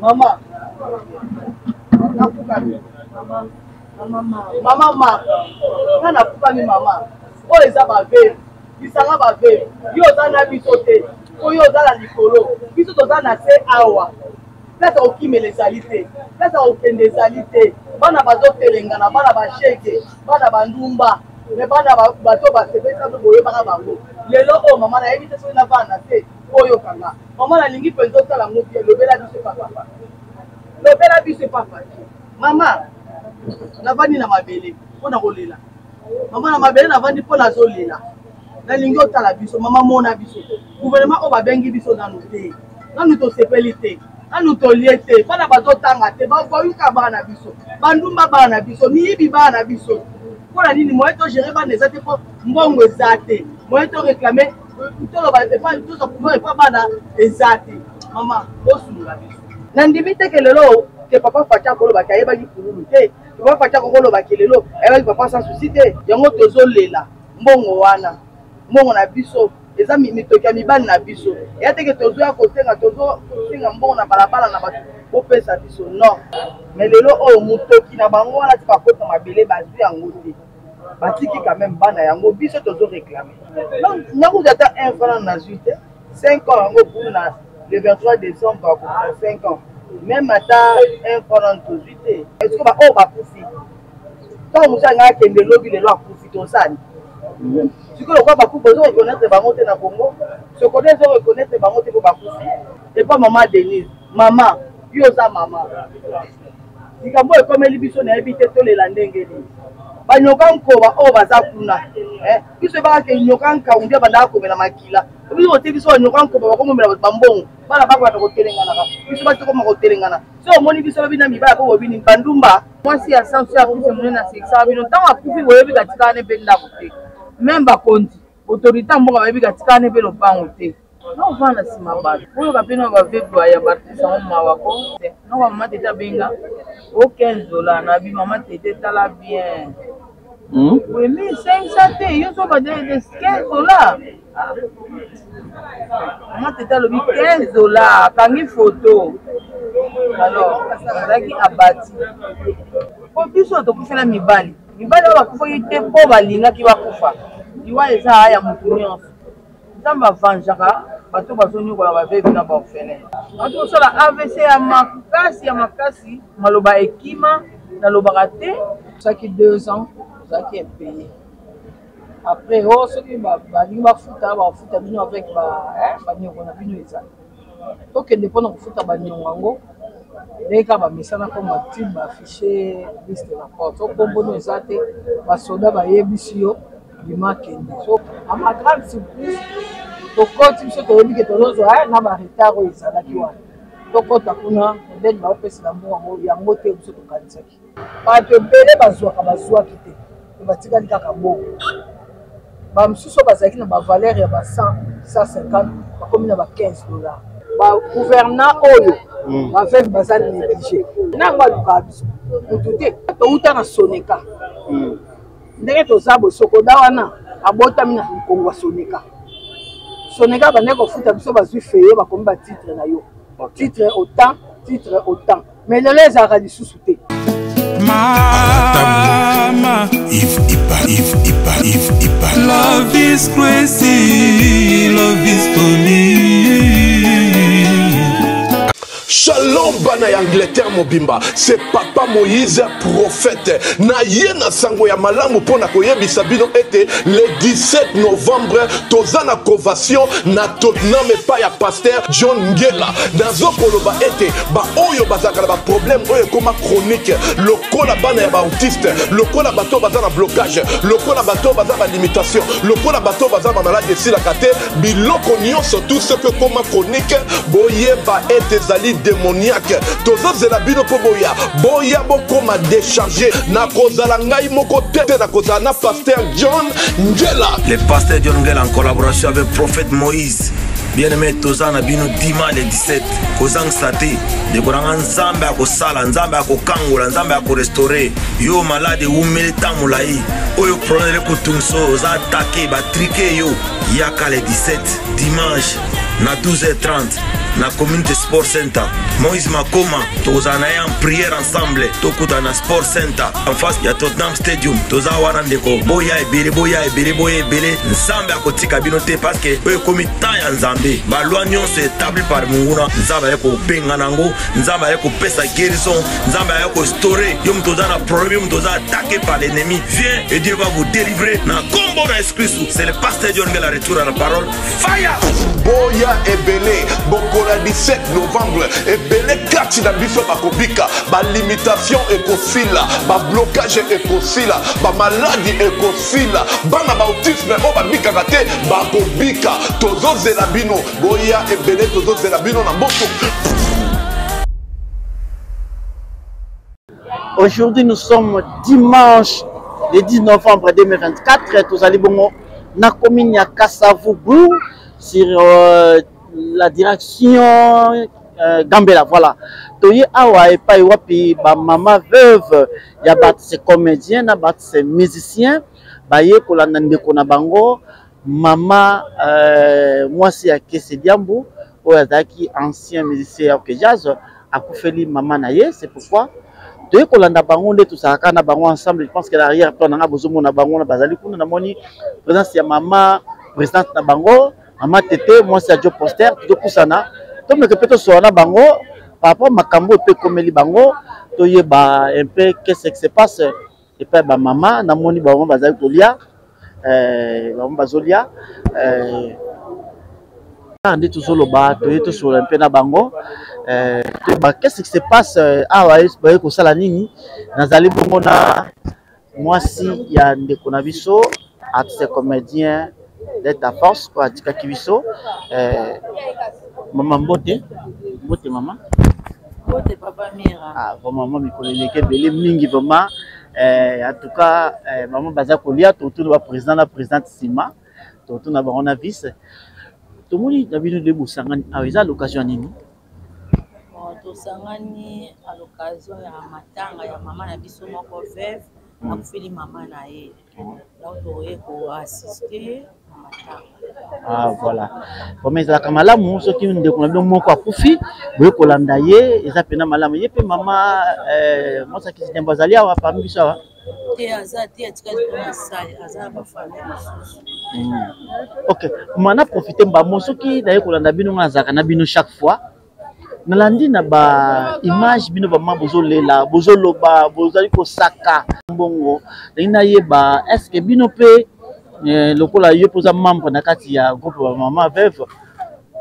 Maman. Maman. Nana pukami maman. Oh eza ba veille. Bisanga ba veille. Yo zana bisote. Oyo zana likolo. Biso to zana se awa. Place au kimé les alités. Place au kende les alités. Bana bazo telengana, bana ba sheke, bana bandumba. Mais bana bato ba sebe sa boye bana bango. Lelo o maman na éviter so na bana te. Oyo kanga. Maman na lingi penzo sala ngopi lobela biso papa. Lobela biso papa. Maman navandi na mabele pona kolela. Maman na mabele navandi pona zolela. Na lingi otala biso mama mona biso. Gouvernement o ba bengi biso na note. Na nuto sepelite. Na nuto liete. Bana bazo tanga te ba yuka bana biso. Bandumba bana biso, miyibi bana biso. Pona nini moye to gérer bana ezate po mbongo ezate. Moye to réclamer tolo ba te pas tout ça pour pas bana ezate. Maman, osunga biso. Na ndimite kelelo ke papa facha kolo ba kayeba ki kululu te. Papa facha kolo ba kelelo, eba papa sans souci te. Yango tozolela mbongo wana. Mbongo na biso eza mitoki ya mibali na biso. Ya teke tozo ya kotenga tozo kotenga mbongo na balabala na bato. Opesa biso non. Mais lelo o mutoki na bango wana ti bakota mabele bazwi yango te. Batiki quand même bana yango biso tozo réclamer. Donc nako data un franc na zuite 5 ans yango pour na le 23 décembre pour 5 ans. Même ata un franc to zuite. Est-ce que ba o ba profite. Tant musa nga kende lobi lelo a profite osani. Si que le roi Bakou besoin de reconnaître bango te na Congo, se connaît de reconnaître bango te pour Bakou. Et pas maman Denise, maman, yoza maman. Si kambo e comme libiso na habité to le landengeli. Ba nyokanko ba o baza kuna. Biso ba ke nyokanka undia banda ko mena makila. Biso o te biso nyokanko ba ko mena bambongo. Bana ba kwa ko telengana ka. Biso ba ko ko telengana. So moni biso ba bina mibaya ko bini bandumba. Moi si ya sansu ya kufi mona na sexa bino tant akufi boyebi katika ne benda kote. Même bakonzi autorité mboka bayebi katika ne pe lopango te. Non vana sima bato. Oyo kapena ba vepo ya bartisa mawa ko. Non maman teta benga au $15 na bi maman tete tala bien. Oui mais 500 te yo so ba de $15. Maman teta lobi $15 kangi photo. Alors azaki abati. Po biso to kufela mibali. Mibali ba kufa yite po balinga ki bakufa. Diwa eza haya mutu nyonso. Nzamba vanjaka bato bazonyo kwa babebi na baorphelin. Bato sala AVC ya makasi maloba ekima na loba te. Saki 2 ans, saki payé. Après ceux qui ba futa bino avec ba nyoko na bino eza. OK dépend ko futa ba nyongo. Deka ba misana ko matib ba afficher liste na porte. So kombono eza te ba soda ba yebisi yo bimakende. So à ma grande surprise tokoti biso toyebi ke tozozwa na ba retard oyo ezalaki wana tokota kuna ndenge baopesela mbongo yango te biso tokanisaki bato ebele bazwaki te batikali kaka bongo bamosusu bazalaki na bavaleur ya ba 150 bakomi na ba $15 bagouvernant oyo baveve baza néglige nango alukaka biso mutu te touta na soneka ndenge toza bosokoda wana abotami na nkongo ya soneka soneka bande kofuta biso bazwi feye bakomi ba titre na yo titre autant mais lelo ezalaka lisusu te Mama If Ipa Love is crazy, love is funny. Shalom bana ya Angleterre mobimba, c'est papa Moïse prophète. Na yena sango ya malamu pona koyebisa bino ete le 17 novembre tozana convention na Tottenham pa ya pasteur John Ngela. Nazo koloba ete ba oyo bazaka ba problème oyo koma chronique, lokola bana ya ba autiste, lokola bato bazana blocage, lokola bato bazana limitation, lokola bato bazana malade sila kate, biloko nyonso tout ce que koma chronique boyeba ete zali démoniaque tozozela bino po boya bokoma décharger na kozala ngai moko tete na kozala na pasteur John Ngela. Le pasteur John Ngela en collaboration avec prophète Moïse. Bien-aimé tozana bino dimanche le 17 kozang sate de koranga nzambe akosala nzambe akokangola nzambe akorestaurer yo malade umele tamulai oyo problème kotunso za attaquer ba triquer yo yaka le 17 dimanche na 12h30 na community sport center. Moïse Makoma, tozana en prière ensemble. Tokuta na sport center en face ya Tottenham Stadium. Toza wana ndeko boya ebele nzambe akotika bino te parce que oyo komi temps ya nzambe. Ba loi nyonso établi par Munguna, nzambe yako benga nango, nzambe yako pesa guérison, nzambe yako restaurer. Yo mtoza na problème, mtoza attaqué par l'ennemi. Viens et Dieu va vous délivrer. Na combo na esprit. C'est le pasteur John Ngela retour à la parole. Fire! Boya ebele, bokola 17 novembre, ebele kati na biso bakobika, ba limitation ekosila, ba blocage ekosila, ba maladie ekosila, bana ba autisme o babika kate bakobika, tozo zelabino, boya ebele tozo zelabino na mboso. Aujourd'hui, nous sommes dimanche, le 10 novembre 2024. Tous allez bon, na commune à Kassavoubou sur la direction Gambela. Voilà. Toye awa et pas wapi ba maman veuve, ya bat ses comédiens, na bat ses musiciens, ba ye ko la nande ko na bango, maman moi c'est à Kessediambo, oyazaki ancien musicien que jazz a koufeli maman na ye, c'est pourquoi de kolanda bango nde tusaka na bango ensemble. Je pense que l'arrière plan na bozomo na bango na bazali kuna na moni présence ya maman présidente na bango, maman Tété, moi c'est Joe Poster, tout kusana to me que peut so na bango papa makambo pe komeli bango to yeba un peu qu'est-ce qui se passe et puis ba maman na moni ba maman bazali tolia maman bazolia ndé tout solo ba to yeto sur un peu na bango. Qu'est-ce qui se passe à la nini nazali bongo na moi si ya ndeko na biso artiste comédien d'État force quoi tika kibiso maman mbote maman mbote papa Mira ah vraiment maman mikoleleke belé mingi vraiment en tout cas maman baza kolia tout le président la présidente Sima tout na ba on a vice tout moni na bino de busangani a eza l'occasion nini. Tosangani à l'occasion ya matanga ya maman na biso moko veuve akufeli maman na ye donc toye ko assister matanga. Ah voilà comme ça la malamu soki ndeko na bino moko akufi boye kolanda ye eza pena malamu ye pe maman moi ça qui se dembazali awa parmi biso awa te azati atikali na salle azana ba famille biso. OK mana profiter mbamo soki daye kolanda bino ngazaka na bino chaque fois nalandi na ba image bino ba mabozo lela bozo loba bozali ko saka mbongo na yeba est-ce que bino pe lokola yo poza membre na kati ya groupe ba maman veuve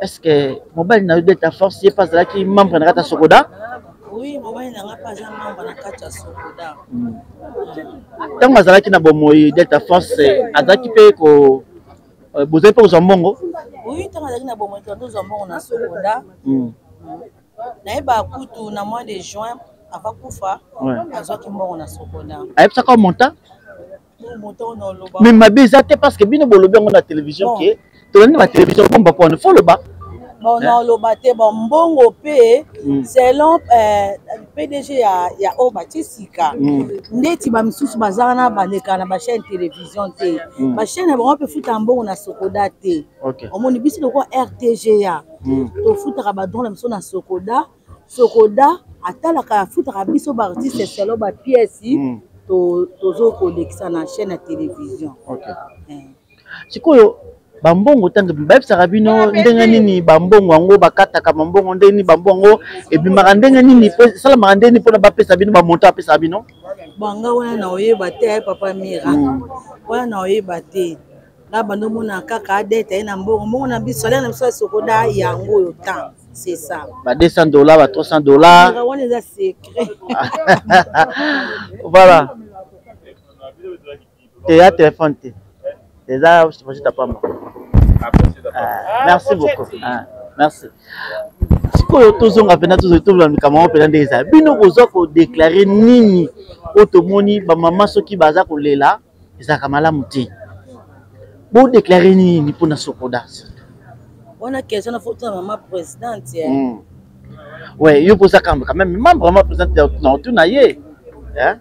est-ce que mobile na d'État force ye pas là qui membre na kati ya Sokoda? Oui mobile na pas membre na kati ya Sokoda. Tango azalaki na bomoyi d'État force azaki pe ko bozali pe ko mbongo? Oui tango azalaki na bomoyi to mbongo na Sokoda. Naïba kutu na mois de juin avant kufa azwaki mbongo na Sokoda. Ayebisa ka monta? Monta na loba. Mais ma bizate parce que bino bolobi ngo na télévision ke to na télévision bomba ko ne faut loba. Bon na loba te bon mbongo pe selon PDG ya Obatisika ndeti ba misusu bazana na baleka na ba chaîne télévision te ba chaîne ba pe futa mbongo na Sokoda te. Omoni biso ko RTGA to futa ba don la miso na Sokoda atalaka futa biso ba artiste selon ba pièce tozo kolekisa na chaîne ya télévision. Sikoyo bambongo tanga babisaka bino ndenge nini bambongo yango bakataka bambongo ndenge nini bambongo ebimaka ndenge nini salamaka ndenge nini mpona bapesa bino bamonta apesaka bino banga wana na oyeba te papa Mira wana na oyeba te na bandomona kaka adeta ye na mbongo na biso salaire na biso ya Sokoda yango oyo temps c'est ça ba $200 ba $300 wana eza secret voilà ya téléphone te déjà je t'apprends. Merci beaucoup. Merci. Sikoyo tozonga pena tozotobla mikama pena ndeza. Bino bozo ko déclarer nini otomoni ba maman soki baza ko lela ezaka malamu te. Bo déclarer nini pona Sokoda. On a question na photo maman présidente. Ouais, yo posa quand même membre maman présidente na tout na ye. Hein?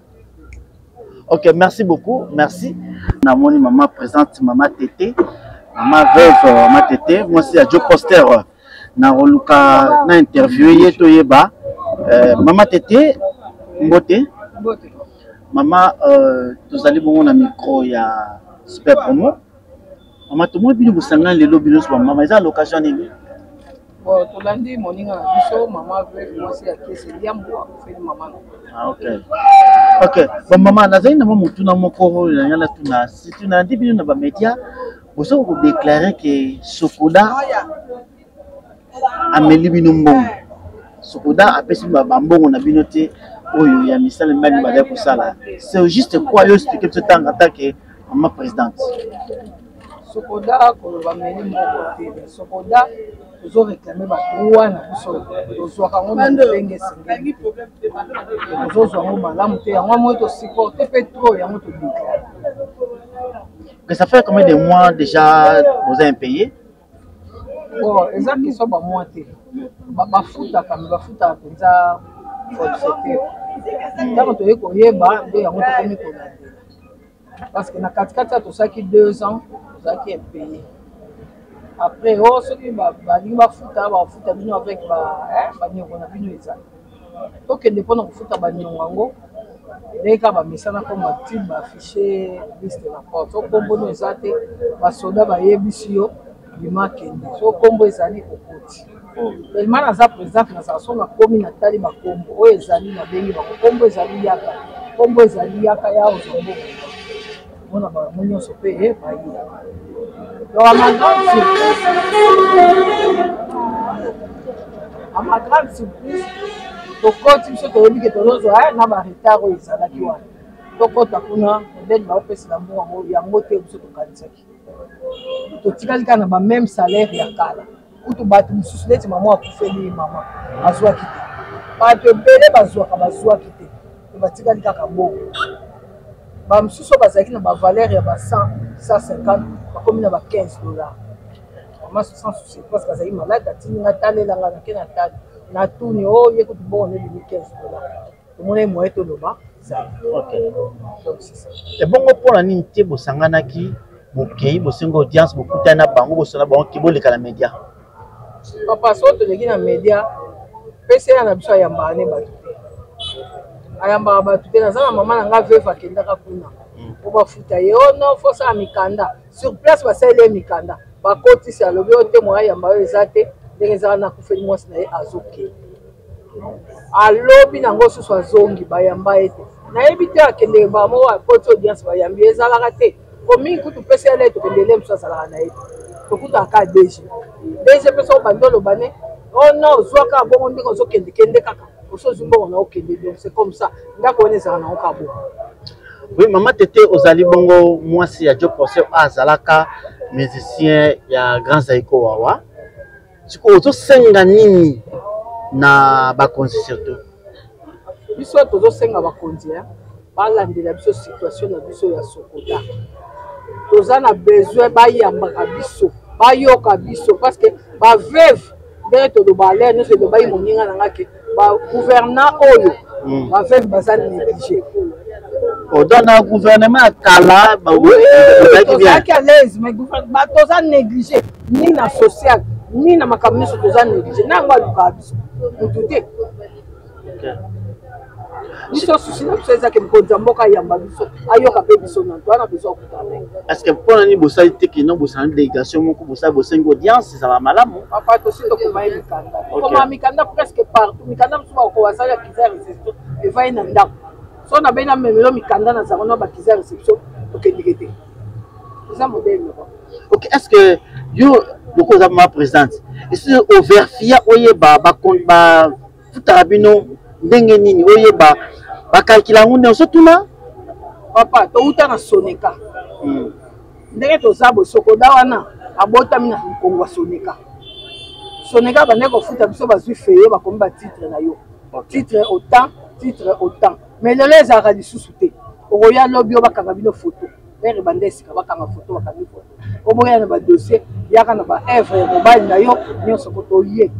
OK, merci beaucoup. Merci. Na moni maman présente maman Tété. Maman veuve, maman Tété, moi c'est Joe Poster. na oluka na interview yeto yeba Mama Tété Mbote. Mama tozali bongo na micro ya Super Promo. Mama tout le monde bino busanga lelo bino so mama eza l'occasion nini? Bon tolandi moninga na biso mama veut commencer à kese yambo afeli mama. Ah OK. OK. Bon mama nazali na mutuna moko na yala tuna si tuna ndi bino na ba media boso ko déclarer que Sokoda ameli bino mbongo. Sokoda apesi ba mbongo na bino te oyo ya misala mbali ba ko sala. C'est juste quoi yo expliquer ce temps attaque maman présidente. Sokoda koloba meli moko te. Sokoda tozo réclamer ba droit na biso. Tozo kango na ndenge sengi. Tozo zo malamu te yango mo to supporter pe trop yango to déclarer. Que ça fait combien de mois déjà vous avez payé? Bon, exact qui sont ba mois te. Ba futa comme ba futa penza forfait. Tant que tu koyeba nde yango to komi ko na. Parce que na katikati to saki 2 ans, to saki payé. Après oh soki ba futa bino avec ba nyongo na bino eza. To ke dépend na futa ba nyongo. Leka ba misana comme actif ba afficher liste na porte. So kombo eza te ba soda ba yebisi yo bima kende. So kombo ezali kokoti. Tellement naza président na saso na komi na tali ba kombo. O ezali na bengi ba kombo ezali yaka. Kombo ezali yaka ya ozombo. Mona ba monyo so pe ba yi. Donc à ma grande surprise tokoti biso toyebi ke tozozwa na ba retard oyo ezalaki wana tokota kuna ndenge baopesela mbongo yango te biso tokanisaki totikali kaka na ba même salaire ya kala kutu bato mosusu neti mama akufeli mama azwaki te bato ebele bazwaki te batikali kaka bongo bamosusu bazalaki na bavaleur ya ba 150 bakomi na ba $15 mama sans souci parce que azalaki malade atindi nga talelanga nake na tali na tuni oye kutu bongo nelimi $15 tomona moye toloba donc c'est ça et bongo mpona nini te bosanganaki bokei bosenga audience bokutani na bango bosala bango ke boleka na média papa so toleki na média pesa na biso ayambaka ne bato te ayambaka bato te naza na mama na nga veve akendaka kuna po bafuta ye o non fo sala mikanda sur place basaleli ye mikanda bakotisi alobi oyo te moya yamba oyo eza te ndenge ezaka na kufeli mwasi na ye azokende alobi nango susu azongi bayamba ye te nayebi te akendeke bamo akoti audience bayambi ye ezalaka te komingi kutu pesa ele tokendele mosu azalaka na ye tokutaka ka DG mpenza obandi oloba ne o non ozwaka bongo ndenge ozokendekende kaka osozwi mbongo na okende donc c'est comme ça ndako wana ezalaka nango ka bongo. Oui, Mama Tété ozali bongo mwasi ya Joe Porcel azalaka musicien ya Grand Zaiko Wawa. Siko ozosenga nini na bakonzi surtout? Biso tozosenga bakonzi balandela biso situation na biso ya Sokoda. Toza na besoin bayambaka biso, bayoka biso parce que ba veuve ndenge toloba le nous se bayi moninga nanga ke ba gouvernant oyo ba veuve bazali négligé. Dans le gouvernement kala tozalaki à l'aise mais toza négligé ni na social ni na makambo nyonso toza négligé nango alukaka biso mutu te biso susi na biso ezaki mokonzi ya mboka ayamba biso ayoka mpe biso na to wana besoin okutana est-ce que mpona nini bosali te kino bosala délégation moko bosala bosengi audience ezala malamu papa tosi tokoma ye mikanda tokoma mikanda presque partout mikanda mosusu bakobasali ya kiza ya réception evai na ndako so na bena memelo mikanda na zango na bakiza ya réception tokendeke te eza modele noko. Ok, est-ce que yo loko za ma présidente est-ce que overfia oyeba ba futaka bino ndenge nini oyeba bakalkila ngunde osotuna papa touta na Soneka ndenge toza Sokoda wana abotami na Kongo wa Soneka bane kofuta biso bazwi feye bakomi ba titre na yo titre autant mais lelo ezalaka lisusu te okoya lobi oyo bakanga bino photo ere bande esika bakanga photo bakangi photo oboya na badossier yaka na baevre ya mobali na yo nyonso kotoye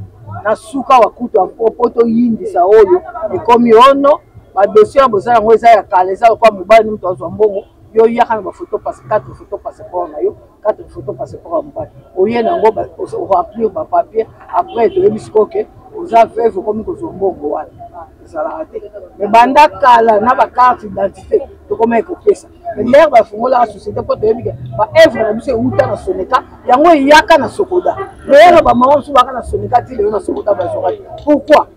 na suka wakutu po toyindisa oyo ekomi ono badossier ya bozala yango eza ya kala eza lokwa mobali mutu azwa mbongo yo yaka na bafoto passe 4 photo passeport na yo 4 photos passeport à mobile. Au lieu d'en remplir ma papier, après tu as que vous avez fait comme que bon boîte. Ça l'a raté. Mais banda kala na ba carte d'identité, to comment écouter ça. Mais l'air va fondre la société pour te dire ba œuvre na biso uta na soneka, yango yaka na sokoda. L'air ba maman so baka na soneka ti le na sokoda ba zorati. Pourquoi?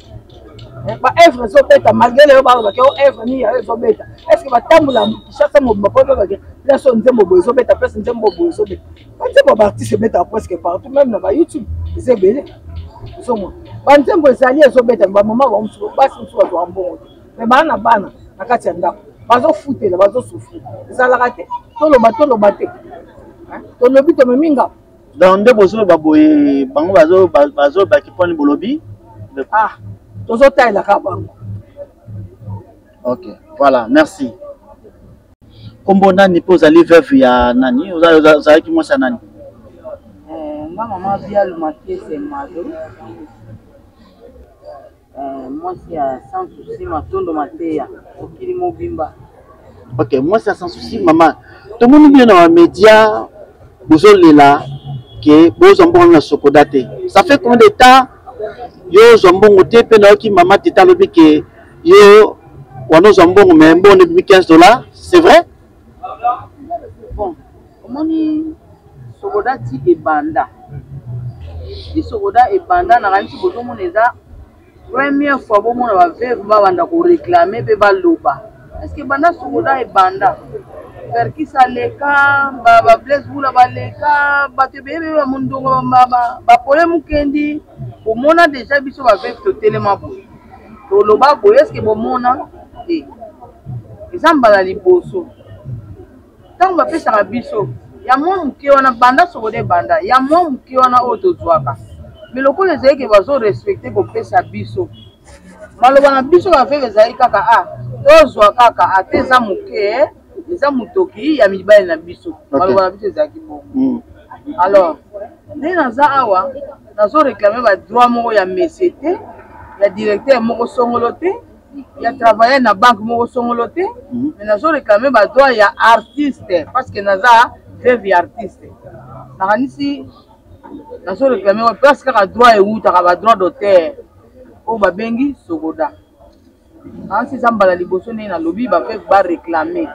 Ba œuvre so beta malgré le ba ba ko œuvre ni ya so beta. Est-ce que ba tambula chaque mo ba poto ba ke la so nzembo bo so beta place nzembo bo so beta. Ba nzembo ba artiste beta presque partout même na ba YouTube. C'est belé. So mo banzembo ezali ezobeta bamama bamusu basi musu bato ambongo me bana bana na kati ya ndako bazofutela bazosufri ezalaka te toloba te tolobi tomeminga donc nde bozoloba boye bango bazolobaki mponi bolobi tozotalelaka bango. Ok, voilà, merci. Kombo nani mpe ozali veuve ya nani ozalaki mwasi ya nani? Moi, maman Bialou Maké, c'est Malo. Moi, c'est sans souci, ma tondo matéa. Okili Mobimba. Ok, moi, c'est sans souci, maman. Tout le monde vient dans les médias, vous avez là, que vous avez un socodate. Ça fait combien de temps yo zombongo te pe na ki maman teta lobi que yo wano zombongo mais bon depuis $15, c'est vrai? Bon, comment ni sokodati et banda. Si sokoda et banda na kanisi boto moneza première fois bon mona va veuve ba banda ko réclamer pe ba loba. Est-ce que banda sokoda et banda per qui ça leka ba bless bula ba leka ba te bebe ba mundongo ba pole mukendi o mona déjà biso ba veuve to telema bo. To loba bo est-ce que bon mona et ezamba la liboso. Tant ba pesa biso ya mwa muke wana banda sokode banda ya mwa muke wana oto zwaka mais lokolo ezali ke bazo respecter ko pesa biso maloba na biso ba veve ezali kaka tozwa kaka ateza muke eza mutoki ya mibali na biso maloba na biso ezali bongo alors nde naza awa nazo réclamer ba droit moko ya mesete ya directeur moko songolo te ya travailler na banque moko songolo te mais nazo réclamer ba droit ya artiste parce que naza veuve artiste nakanisi nazo réclamer parce que droit et outa ka droit d'auteur o ba bengi sokoda ansi zambala liboso ne na lobby ba veuve ba réclamer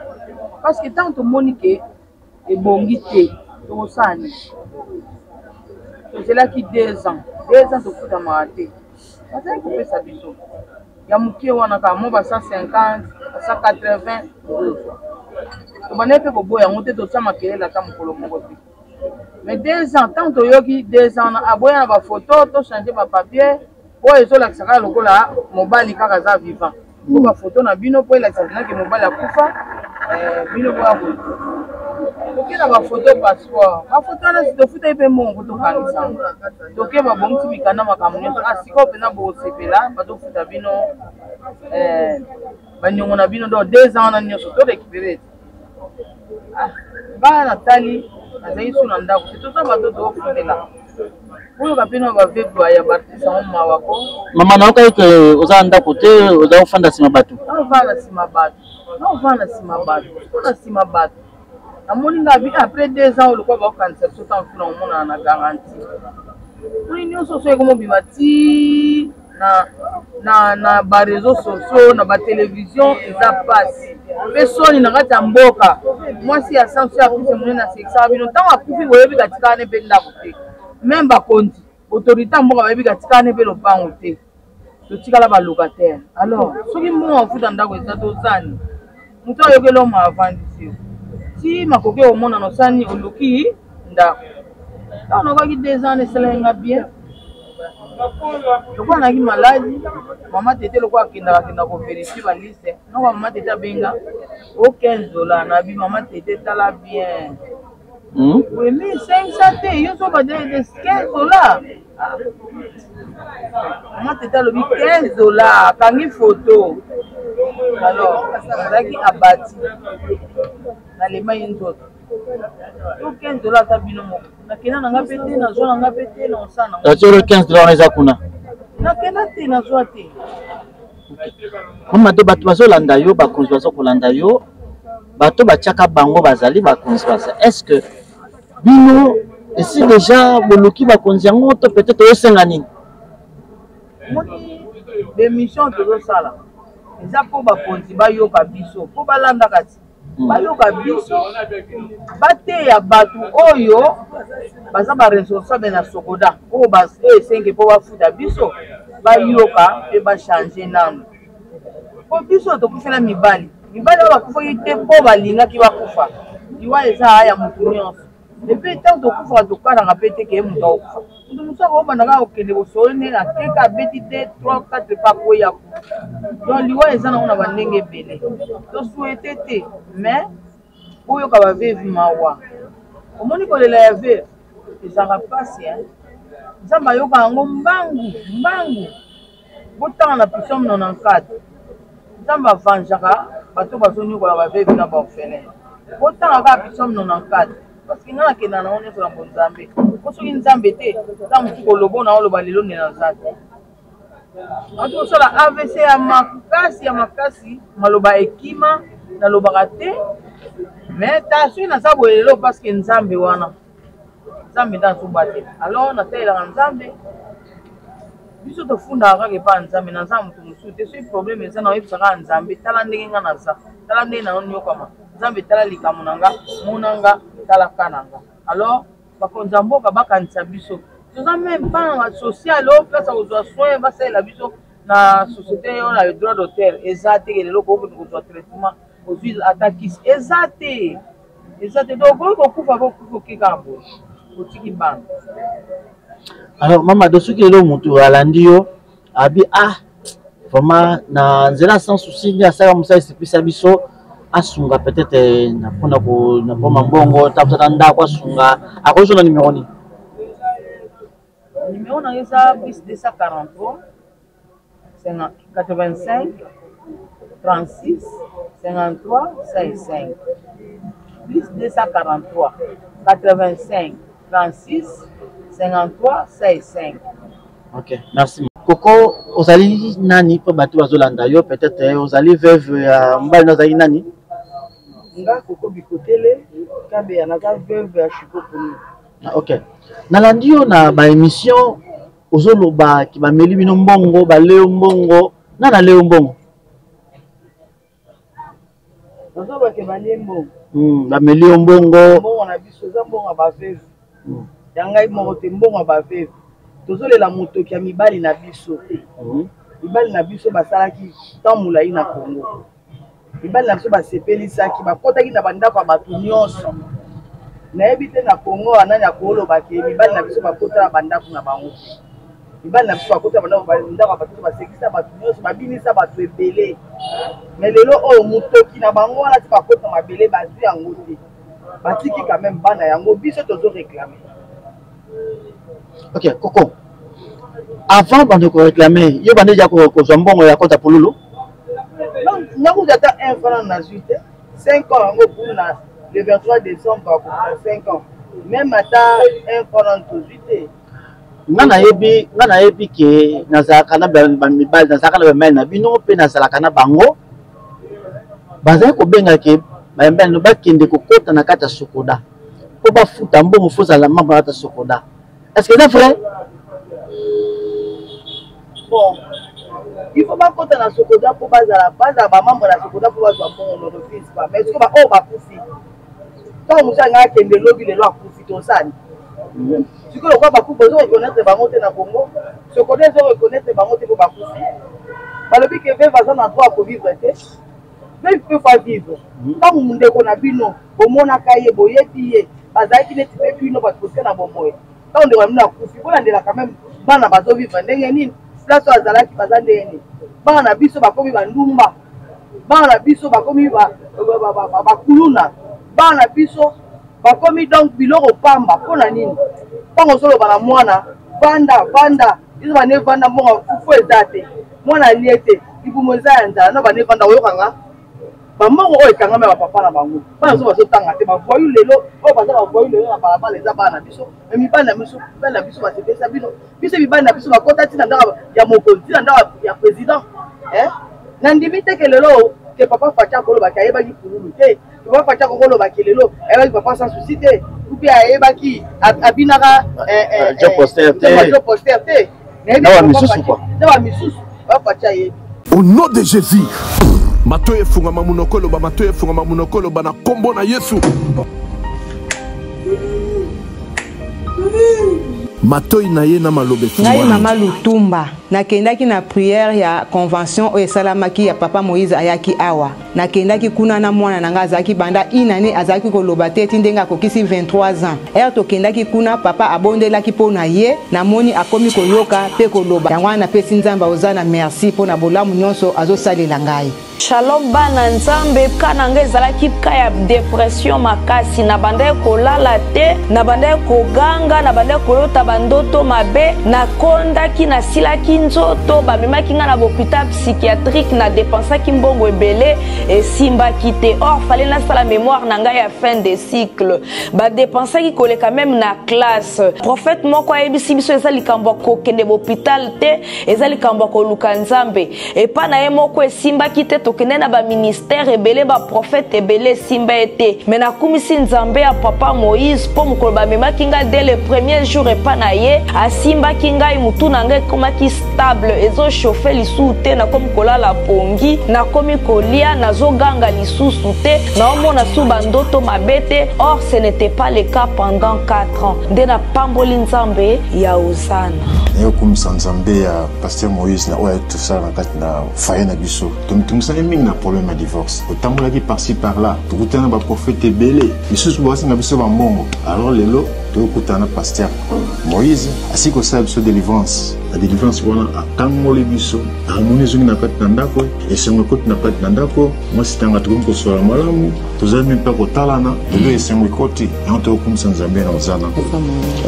parce que tant monique et bongi te to sani c'est là qui 2 ans to futa maate ça ko pesa biso ya mukie wana ka mo ba 150 180 on va pas boya monter tout ça maquiller la cam pour le moko mais 2 ans tant yoki 2 ans aboya na ba photo to changer ba papier po ezo la saka lokola mobali kaka za vivant ko ba photo na bino po la saka ke mobali akufa bino ko ako ok na ba photo passeport ba photo na to futa ipe mongo to kanisa to ke ba bomti bikana makamunyo asiko pena bo sepela ba to futa bino banyongo na bino do 2 ans na nyoso to récupérer ba Nathalie azai suna ndako c'est tout ça ba to ofundela oyo kapino ba vevwa ya batisa mama wako mama na okai ke oza ndako te oza ofanda sima bato na sima bato na sima bato amoni ngabi après 2 ans olukwa ba concept tout en funa mona na garantie oni nyonso so eko mobima ti na ba réseaux sociaux na ba télévision eza passe pesoni na kati ya mboka mwasi ya sanso ya pise mune na sexa bino ntango akufi boyebi katika ne pe ndako te même bakonzi autorité mboka bayebi katika ne pe lopango te totikala ba locataire alors soki mbongo afuta ndako eza tozani moto ayokeli omo avandisi si makoki omona nosani oluki ndako ntango nakaki 2 ans esalenga bien lokola naki maladi mama tete lokola akendaka kovérifie baliste noko mama tete abenga o $15 na bi mama tete tala bien oui mais 500 te yo so badele $15 mama tete alobi $15 akangi photo alors azalaki abati nalema ye nzoto o $15 ata bino moko nakenda nanga pe te nazwa nanga pe te na osana azolo $15 eza kuna nakenda te nazwa te mama te bato bazolanda yo bakonzi bazokolanda yo bato batiaka bango bazali bakonzi baza est-ce que bino esi déjà boloki bakonzi yango to peut-être osenga nini l'émission tozosala eza mpo bakonzi bayoka biso mpo balanda kati bayoka biso bateya bato oyo baza baresponsable na sokoda oyo esenge mpo bafuta biso bayoka mpe bachange nano mpo biso tokufela mibali oyo bakufaki te mpo balingaki bakufa liwa eza aya motu nyonso epuis ntango tokufaka tokanaka mpe te keye moto akufa moto mosusu akobandaka okende bosolone akeka abeti te 3-4 pa koya ku donc liwa eza nango na bandenge ebele tosuete te mais oyoka bavevi mawa omoni kolela ya veve ezalaka mpasi nzambe ayoka yango mbangu botanga na puissance 94 nzambe avanjaka bato bazonyokola bavevi na baorphelin botanga kaka puissance 94 parce que nga nakenda nango nyonso na bonzambe po soki nzambe te za mosusu koloba na oloba lelo nde naza te ati kosala avc ya makasi maloba ekima nalobaka te mais ta soki naza boye lelo parce que nzambe wana nzambe nde azoba te alors natalelaka nzambe biso tofundaka kaka epa nzambe naza moto mosusu te soki problème eza na oyebisaka nzambe tala ndenge nga naza tala ndenge na nyokama nzambe tala likambo na nga monanga tala kananga alors bakonzi ya mboka bakanisa biso toza même mpana basocial oyo place akozwa soin basalela biso na société oyo na droit d'auteur eza te lelo kokende kozwa traitement ozwi atakisi eza te donc okoki kokufa okeka boye otiki bana. Alors Mamadou soki lelo motu alandi yo abi vraiment na nzela sans souci ni asala mosala esepisa biso asunga peut-être na pona ko na poma mbongo tapsa ndako asunga akozona numéro ni numéro na eza plus 243 85 36 53 55 plus 243 85 36 53 55. Ok, merci. Koko ozali nani po bato bazolanda yo peut-être ozali veuve ya mbali nazali nani? Nga Koko Bikotele kabe anaza veuve ya Chikoponi. Ok. Nalandi yo na ba émission ozoloba ki bameli bino mbongo ba leo mbongo na leo mbongo. Nazoba ke bale mbongo. Bameli mbongo. Mbongo na biso za mbongo ba veuve. Yangai moko te mbongo ba veuve. Tozolela motoki ya mibali na biso te. Mibali na biso basalaki tamula ina Kongo. Mibali na biso basepelisaki bakotaki na bandako ya bato nyonso. Nayebi te na Kongo anani akoloba ke mibali na biso bakota na bandako na bango. Mibali na biso bakota na bandako ya bato basekisa bato nyonso babinisa bato ebele. Mais lelo oyo motoki na bango wana ti bakota mabele bazwi yango te. Batiki quand même bana yango biso tozo réclamer. Ok, Koko. Avant de réclamer, il y a des gens qui ont bon à côté Polulu. Non, nous avons un franc dans 5 ans pour le 23 décembre, 5 ans. Même à un franc dans 18. Nana yebi ke nazakana bamibali nazakana bamel na bino pe nazalakana bango bazali kobenga ke bayembele no bakende kokota na kata sokoda po bafuta mbongo fozala mamba kata sokoda. Est-ce que c'est vrai? Bon, il faut pas compter dans Sokoda pour baser la base à ma maman dans Sokoda pour baser mon office pas. Mais ce que on va profiter. Quand nous avons que le lobby les lois profitent au san. Ce que le quoi va couper reconnaître les bangotes dans Congo. Sokoda ils reconnaître les bangotes pour pas profiter. Par le but que veut va dans droit pour vivre té. Mais peut pas vivre. Quand nous nous a bino, au mona kaye boye piye, bazai qui ne peut plus nous pas pousser dans bon moyen. Quand on devrait nous couper, on est là quand même. Bana bazo vivre ndenge nini place azalaki baza ndenge bana biso bakomi bandumba bana biso bakomi bakuluna bana biso bakomi donc biloko pamba mpona nini ntango ozoloba na mwana vanda biso bane vanda mbongo fufu eza te mwana alie te libumu eza ya nzala no bane vanda oyokanga bamongo oyo ekangami ya bapapa na bango bana so bazotanga te bavoyu lelo oyo baza bavoyu lelo na balabala eza bana biso me mibali na biso basepesa bino biso mibali na biso bakota ntina ndako ya mokonzi ntina ndako ya président nandimi te ke lelo ke papa fatia kolobaki ayebaki kululu te papa fatia kolobaki lelo ayebaki papa sans souci te ou bien ayebaki abinaka job postérité na ba misusu quoi na ba misusu ba pacha ye au nom de Jésus matoye fungama munokolo ba matoye fungama munokolo ba na kombo na Yesu Matoi na ye na malobe ngai mama Lutumba nakendaki na prière ya convention oyo esalamaki ya papa Moïse ayaki awa nakendaki kuna na mwana nanga azalaki banda inane azalaki koloba te ti ndenge akokisi 23 ans ere tokendaki kuna papa abondelaki mpo na ye namoni akomi koyoka mpe koloba yango wana napesi nzambe oza na merci mpo na bolamu nyonso azosalela ngai. Shalom bana nzambe kana nga ezalaki ka ya depression makasi na banda kolala te na banda koganga na banda kolota bandoto mabe na kondaki na silaki nzoto bamemaki nga na hôpital psychiatrique na dépensaki mbongo ebele esimbaki te or fallait nasala mémoire na ngai ya fin de cycle badépensaki koleka même na classe prophète moko ayebisi biso eza likambo ya kokende hôpital te eza likambo ya koluka nzambe epa na ye moko esimbaki te tokende na ba ministère ebele ba prophète ebele simba ete mais nakumisi nzambe ya papa Moïse po mokolo bamemaki nga dès le premier jour epa na ye asimbaki ngai mutu na ngai ekomaki stable ezochauffe lisusu te nakomi kolala pongi nakomi kolia nazoganga lisusu te naomona su bandoto mabe te or ce n'était pas le cas pendant 4 ans nde napamboli nzambe ya Osana nayokumisa nzambe ya pasteur Moïse na oyo tosala na kati na faye na biso tomitungisani mingi na problème ya divorce otambolaki par-ci par-là tokutana na baprofete ebele misusu basinga biso bambongo alors lelo tokutana na pasteur Moïse asi kosala biso délivrance la délivrance wana akangoli biso amoni ezongi na kati na ndako esengo ekoti na kati na ndako mwasi tanga tokomi kosola malamu tozali mpe kotalana lelo esengo ekoti yango tokokumisa nzambe na Osana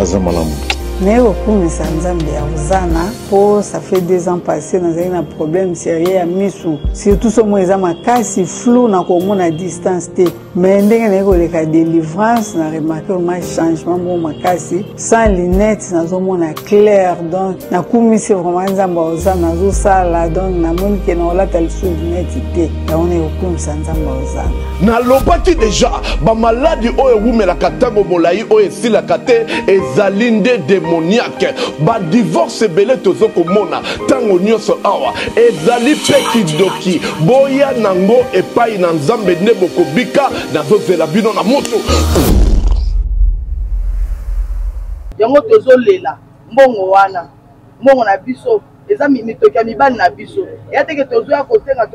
aza malamu. Mais au kumisa nzambe ya Osana po ça fait 2 ans passés dans un problème sérieux ya misu surtout so mo eza makasi flou na komona distance te mais ndenge na koleka délivrance na remarqué un changement mo makasi sans lunettes nazomona clair donc na kumisi vraiment nzambe Osana zo sala donc na moni ke na olata lisu lunettes te ya on est kumisa nzambe Osana na lobaki déjà ba maladie oyo wumelaka tango molai oyo esilaka te ezalinde démoniaque ba divorce ebele tozokomona tango nyonso awa ezali mpe kidoki boya nango epai na nzambe nde bokobika nazozela bino na moto yango tozolela mbongo wana mbongo na biso eza mitoki ya mibali na biso eya teke tozoya kosenga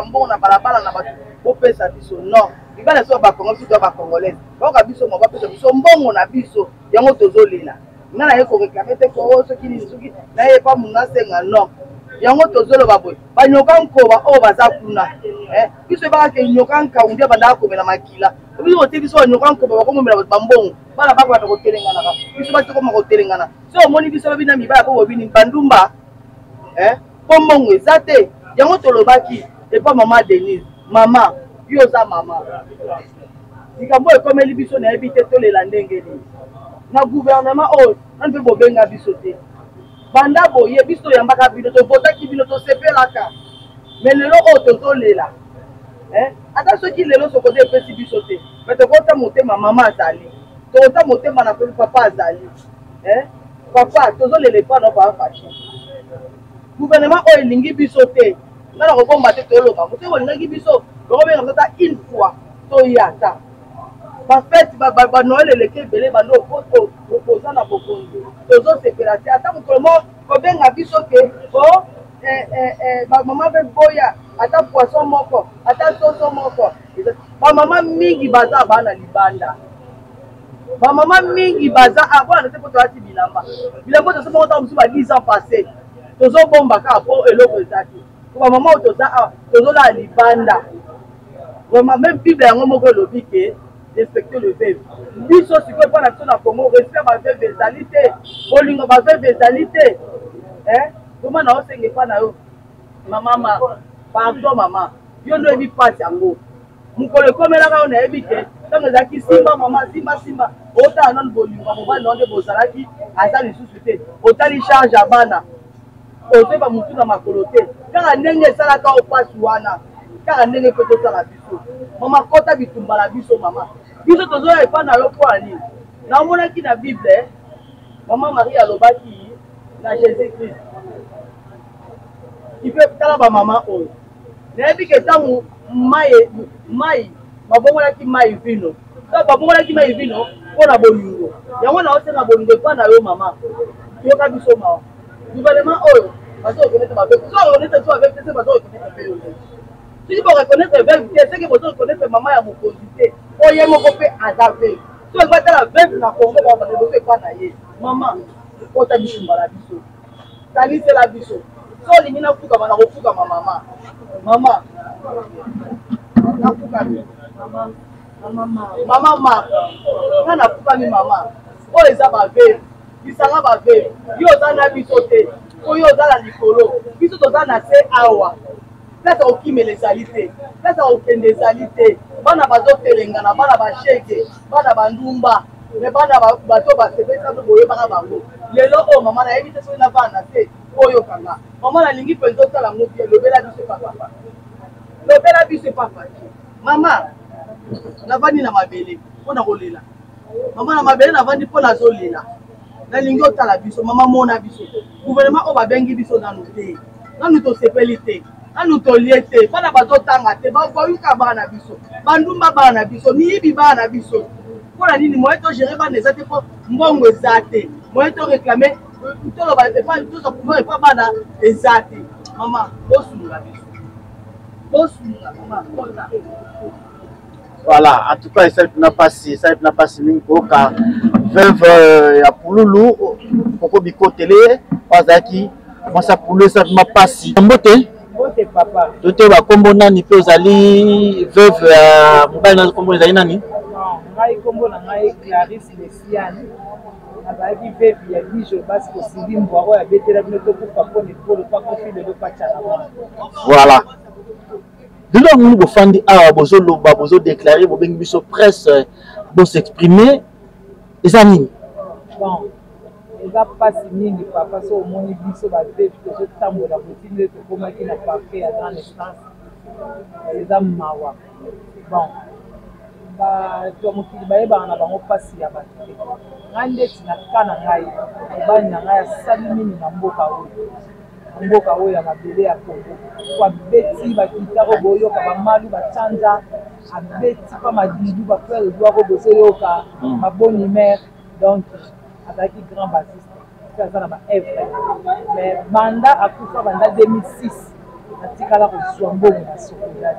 mbongo na balabala na bato bopesa biso non mibali so bakongo biso to bakongolaise baoka biso mo bapesa biso mbongo na biso yango tozolela nga na ye koreklame te ko soki nini soki na ye pa munga senga non yango tozoloba boye banyoka nkoba oyo baza kuna biso ebakake nyoka nkangu nde bandaka komela makila biso ote biso banyoka nkoba bakomomela bato bambongo bana bako bata kotelenganaka biso basi tokoma kotelengana so omoni biso babina mibala po bobini bandumba po mbongo eza te yango tolobaki epa mama Denise mama yo oza mama likambo ekomeli biso nayebi te tolela ndenge nini na gouvernement oyo nani mpe bobenga biso te banda boye biso yambaka bino tovotaki bino tosepelaka me lelo oyo tozolela ata soki lelo sokote epesi biso te me tokota motema mama azali tokota motema na papa azali papa tozolela epa no papa fashi gouvernement oyo elingi biso te nga na kobomba te toloba moto olingaki biso tokobenga biso ata une fois toyata bafete banoel eleke ebele bando opoza na bokonzi tozosepela te ata mokolo mo kobenga biso ke o bamama mpe boya ata poisson moko ata soso moko bamama mingi baza bana libanda bamama mingi baza abwana te po toyati bilamba tozomoko ta mosusu ba 10 ans passé tozobomba kaka po eloko eza te po bamama oyo tozolala libanda vraiment même bible yango moko elobi ke respecter le veuve biso sikoyo mpo na biso na Congo respect baveuve ezali te bolingo baveuve ezali te koma na osenga epa na yo mama pardon mama yo ndo oyebi pasi yango mokolo ekomelaka yo nayebi te ntango ezalaki simba mama simba otala nano bolingo mobali na yo nde bozalaki aza lisusu te otali charge ya bana ozoyeba motu na makolo te kaka ndenge esalaka o pasi wana kaka ndenge mpe tosala biso mama kota bitumba na biso mama biso tozoya epa na yo po ani namonaki na bible mama Marie alobaki na Jésus Christ ipe tala ba mama oyo nayebi ke ntango mai babongolaki mai vino so babongolaki mai vino mpo na bolingo yango na osenga bolingo epa na yo mama yoka biso mawa gouvernement oyo bazoreconnaître mabe so reconnaître so avec se bazoreconnaître mpe yo soki boreconnaître veuve te seke bozoreconnaître mama ya mokonzi te oye moko mpe aza veuve so ebatala veuve na congo babandelozo epa na ye mama ota bisumba na biso talisela biso so olingi nafukama na kofukama mama mama nafukami mama maka nga nafukami mama oyo eza baveuve bisanga baveuve yo oza na biso te oyo oza na likolo biso toza na se awa place okimela ezali te place okende ezali te bana bazotelengana bana bashege bana bandumba me bana bato basepesa boyebaka bango lelo oyo mama nayebi te soki na bana te oyokanga mama nalingi mpenza osala ngo bie lobela biso papa lobela biso papa mama navandi na mabele mpo na kolela mama na mabele navandi mpo nazolela nalingi otala biso mama mona biso gouvernement oyo babengi biso nanu te nanu tosepeli te nanu tolie te bana bazotanga te bayuka bana biso bandumba bana biso miyibi bana biso mpona nini moye togere bana eza te mpo mbongo eza te moye toreklame toloba toza pouvoir epa bana eza te mama bosunga biso bosunga mama kota. Voilà, en tout cas, ça n'a pas si mingi koka veuve ya Pululu poko biko télé bazaki moi ça Pululu ça m'a pas si mbote papa toto ba kombo nani pe ozali veuve ya mobile na kombo ezali nani ngai kombo na ngai Clarisse Messiane abaki veuve ya Bijo parce que Sidi Mbwaro ya betela bino to pour pas pour pas confier de pas tchala. Voilà. De là, nous avons dit ah bozo loba bozo déclarer bobengi biso presse bo s'exprimer et ça nini bon et ça passe mingi papa so moni biso ba veuve to tambola botinde to komaki na parquet à grande instance et ça mawa bon ba to mokili ba yeba na bango passe ya ba ngande tina kana ngai bani na ngai sali mini na mboka oyo ya mabele ya Kongo kwa beti bakitaro boyoka bamalu bachanja abeti pa madidu ba frère doit reboser yoka maboni mère donc avec grand bassiste ça na ba F mais banda akufa banda 2006 atikala ko swambongo na sokola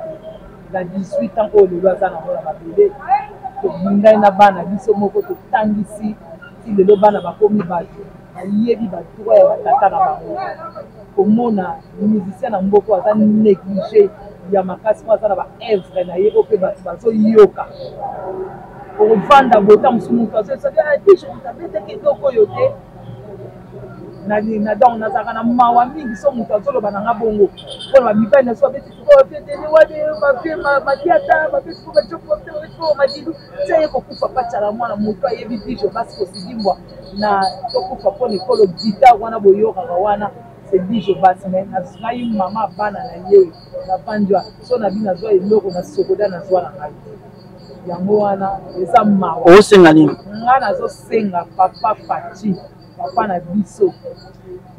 la 18 ans oyo lelo aza na mola mabele to bingai na bana biso moko to tangisi ti lelo bana bakomi bato ayebi bato ya batata na bango komona musicien na mboko aza négligé ya makasi po aza na baevre na ye ope bato bazoyoka ovanda bota mosu moto azobete kitoko oyo te na donc nazalaka na mawa mingi so moto azoloba nanga bongo mpona bamibali na so babeti madiata madilu ti aye kokufa pacala mwana moto ayebi dijo basi kosidimbwa na tokufa mpona ekolo gita wana boyokaka wana c'est dijo basi me ngai mama bana na ye navandwa so na bino nazwa eloko na sokoda nazwa na ngai yango wana eza mawa osenga nini nga nazosenga papa Faci papa na biso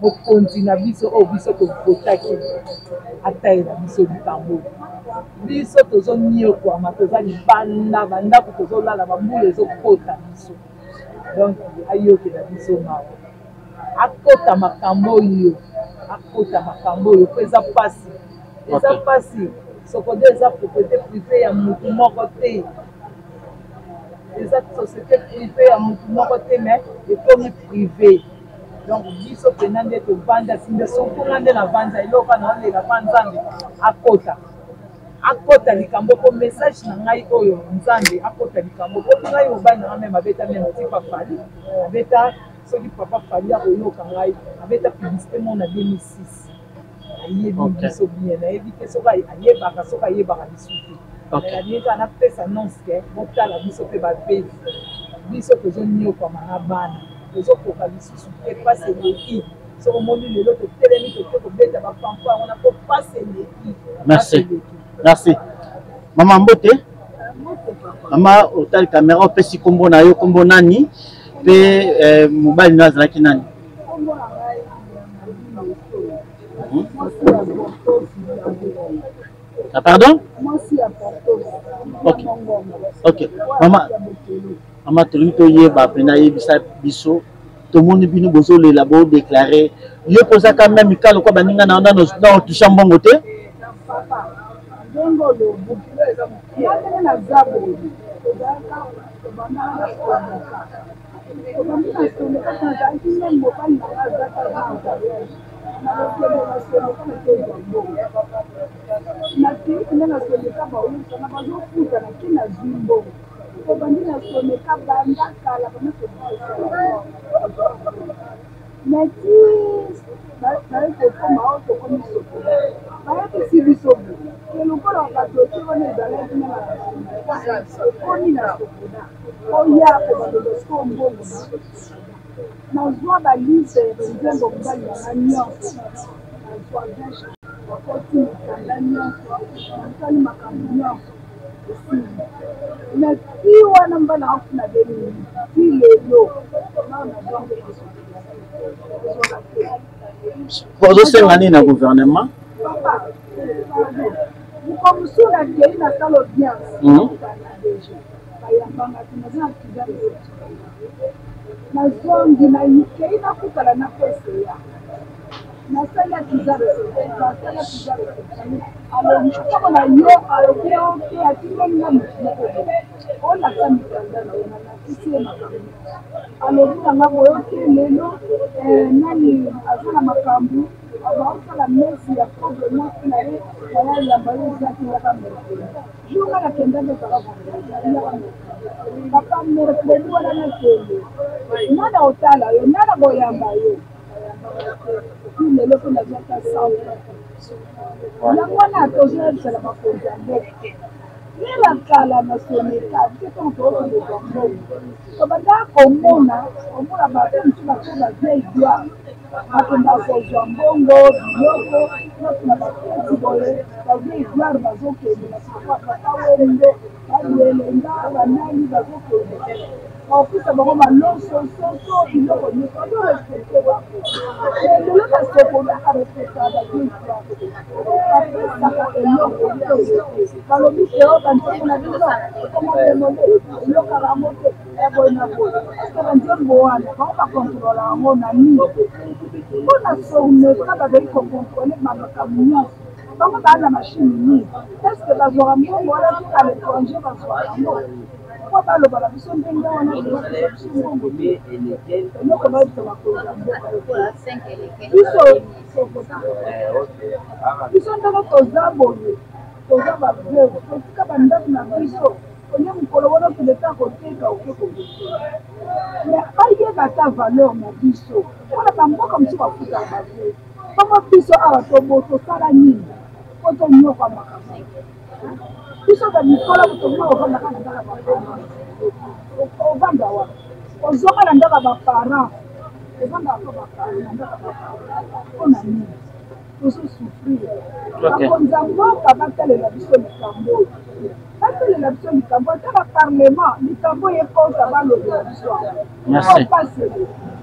mokonzi na biso oyo biso tovotaki atayela biso likambo biso tozoniokwama toza libanda bandako tozolala bambula ezokota biso donc ayokela biso mawa akota makambo oyo mpo eza pasi sokodo eza propriété privée ya motu moko te eza société privée ya motu moko te mais ekomi privé donc biso pena nde tovanda simbe sokonga nde na vanda eloko na olela pa nzambe akota likambo po message na ngai oyo nzambe akota likambo po ngai mobali na meme abeta meme tipa fali abeta soki papa fali akoyoka ngai abeta publicité mo na 2006 ayebi biso bien nayebi te soki ayebaka soki ayebaka biso te nayebi anapesa annonce ke botala biso mpe baveuve biso tozoniokwama na bana tozokoka lisusu te pasi eleki soki omoni lelo totelemi toke kobeta bapampo yango na po pasi eleki merci Maman Mbote Mama hotel caméra pesi kombo na yo kombo nani pe mobile na zalaki nani ah pardon ok mama toli to yeba pena yebisa biso to moni bino bozo le labo déclarer yo posa quand même mikalo ko baninga na onda no toucha mbongo te Pozo senga nini na gouvernement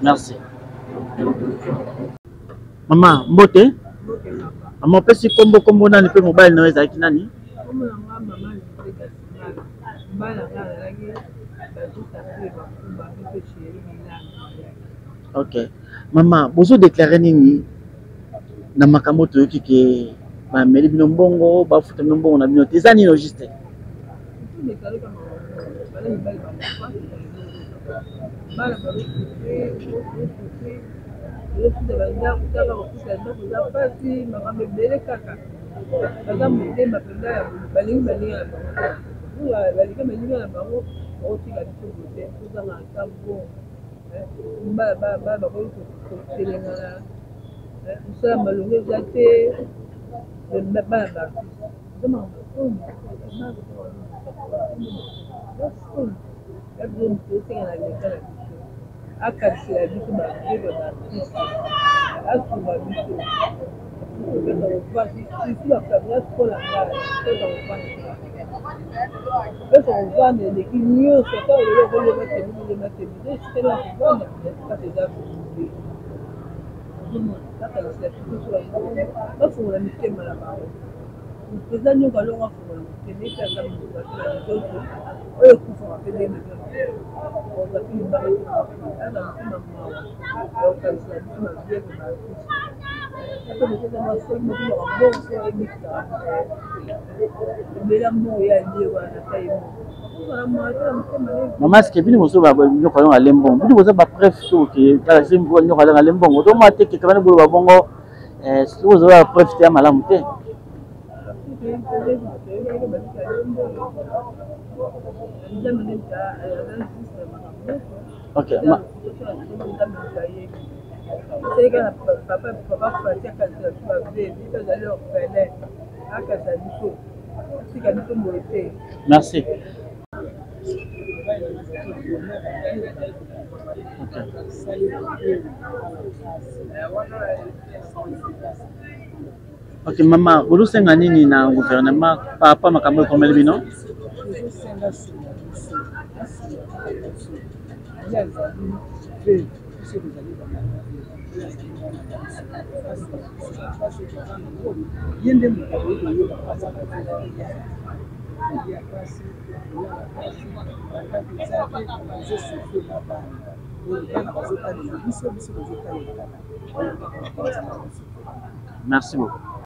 Merci. Maman, mbote. Maman, pesi kombo nani pe mobile na weza ki nani? Ok. Maman, bozo déclarer nini na makambo to yoki ke ba meli bino mbongo, ba futa mbongo na bino teza nini juste? Parce qu'on voit des clignaux, c'est quand on veut les mettre, c'est là qu'on voit, mais pas déjà vu. Là, tu as la situation sur la maison, là, il faut la mettre mal là-bas. Les agneaux, quand on va faire des choses, on va faire des choses, on va faire des choses. On va faire une barre, on va faire Maman, ce qui est bien, vous savez, nous allons à l'embon. Vous avez preuve sur que la symbole nous allons à l'embon. Vous devez mater que quand vous avez bongo, si vous avez preuve, c'est à malamouté. Ok. Merci. Ok, maman, vous savez nini na gouvernement papa makambo komeli bino? Merci beaucoup.